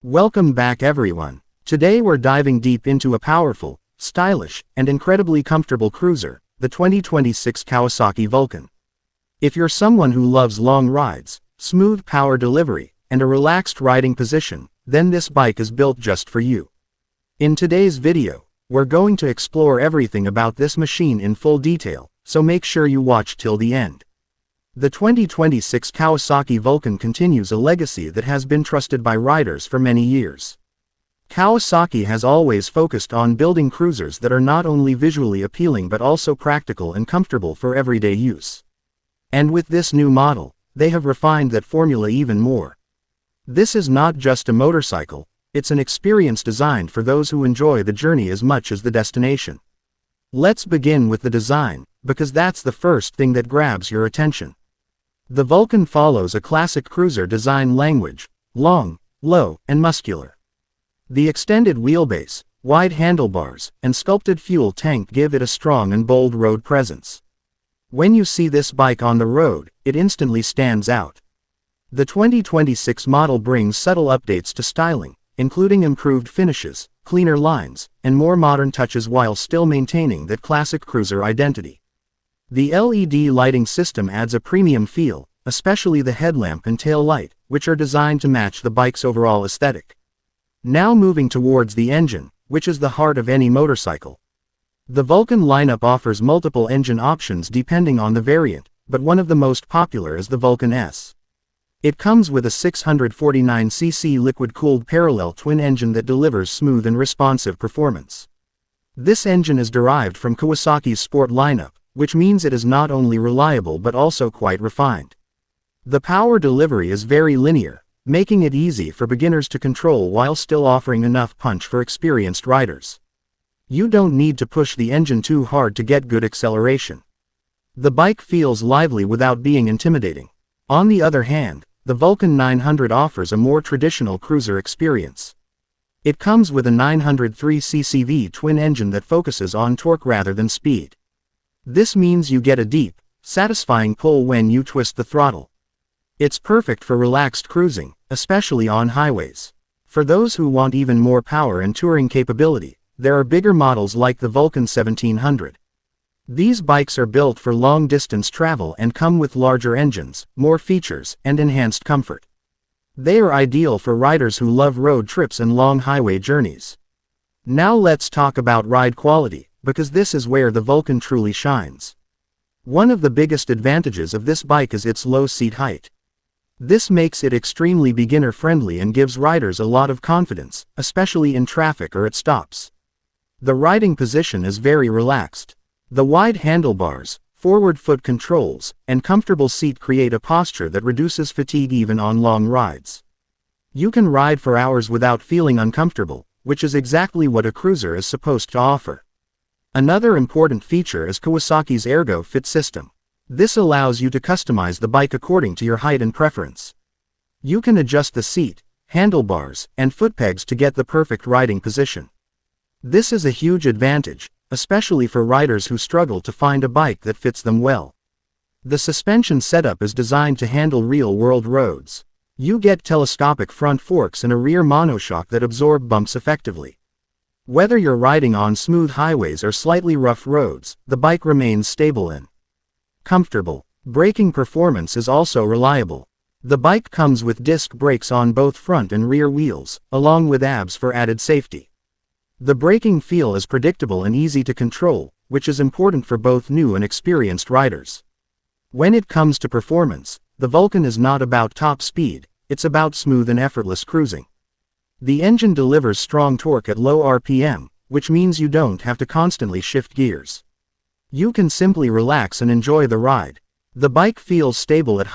Welcome back everyone. Today we're diving deep into a powerful, stylish, and incredibly comfortable cruiser, the 2026 Kawasaki Vulcan. If you're someone who loves long rides, smooth power delivery, and a relaxed riding position, then this bike is built just for you. In today's video, we're going to explore everything about this machine in full detail, so make sure you watch till the end. The 2026 Kawasaki Vulcan continues a legacy that has been trusted by riders for many years. Kawasaki has always focused on building cruisers that are not only visually appealing but also practical and comfortable for everyday use. And with this new model, they have refined that formula even more. This is not just a motorcycle, it's an experience designed for those who enjoy the journey as much as the destination. Let's begin with the design, because that's the first thing that grabs your attention. The Vulcan follows a classic cruiser design language: long, low, and muscular. The extended wheelbase, wide handlebars, and sculpted fuel tank give it a strong and bold road presence. When you see this bike on the road, it instantly stands out. The 2026 model brings subtle updates to styling, including improved finishes, cleaner lines, and more modern touches while still maintaining that classic cruiser identity. The LED lighting system adds a premium feel, especially the headlamp and tail light, which are designed to match the bike's overall aesthetic. Now moving towards the engine, which is the heart of any motorcycle. The Vulcan lineup offers multiple engine options depending on the variant, but one of the most popular is the Vulcan S. It comes with a 649cc liquid-cooled parallel twin engine that delivers smooth and responsive performance. This engine is derived from Kawasaki's Sport lineup, which means it is not only reliable but also quite refined. The power delivery is very linear, making it easy for beginners to control while still offering enough punch for experienced riders. You don't need to push the engine too hard to get good acceleration. The bike feels lively without being intimidating. On the other hand, the Vulcan 900 offers a more traditional cruiser experience. It comes with a 903cc V-twin engine that focuses on torque rather than speed. This means you get a deep, satisfying pull when you twist the throttle. It's perfect for relaxed cruising, especially on highways. For those who want even more power and touring capability, there are bigger models like the Vulcan 1700. These bikes are built for long-distance travel and come with larger engines, more features, and enhanced comfort. They are ideal for riders who love road trips and long highway journeys. Now let's talk about ride quality, because this is where the Vulcan truly shines. One of the biggest advantages of this bike is its low seat height. This makes it extremely beginner-friendly and gives riders a lot of confidence, especially in traffic or at stops. The riding position is very relaxed. The wide handlebars, forward foot controls, and comfortable seat create a posture that reduces fatigue even on long rides. You can ride for hours without feeling uncomfortable, which is exactly what a cruiser is supposed to offer. Another important feature is Kawasaki's Ergo Fit system. This allows you to customize the bike according to your height and preference. You can adjust the seat, handlebars, and foot pegs to get the perfect riding position. This is a huge advantage, especially for riders who struggle to find a bike that fits them well. The suspension setup is designed to handle real-world roads. You get telescopic front forks and a rear monoshock that absorb bumps effectively. Whether you're riding on smooth highways or slightly rough roads, the bike remains stable and comfortable. Braking performance is also reliable. The bike comes with disc brakes on both front and rear wheels, along with ABS for added safety. The braking feel is predictable and easy to control, which is important for both new and experienced riders. When it comes to performance, the Vulcan is not about top speed, it's about smooth and effortless cruising. The engine delivers strong torque at low RPM, which means you don't have to constantly shift gears. You can simply relax and enjoy the ride. The bike feels stable at high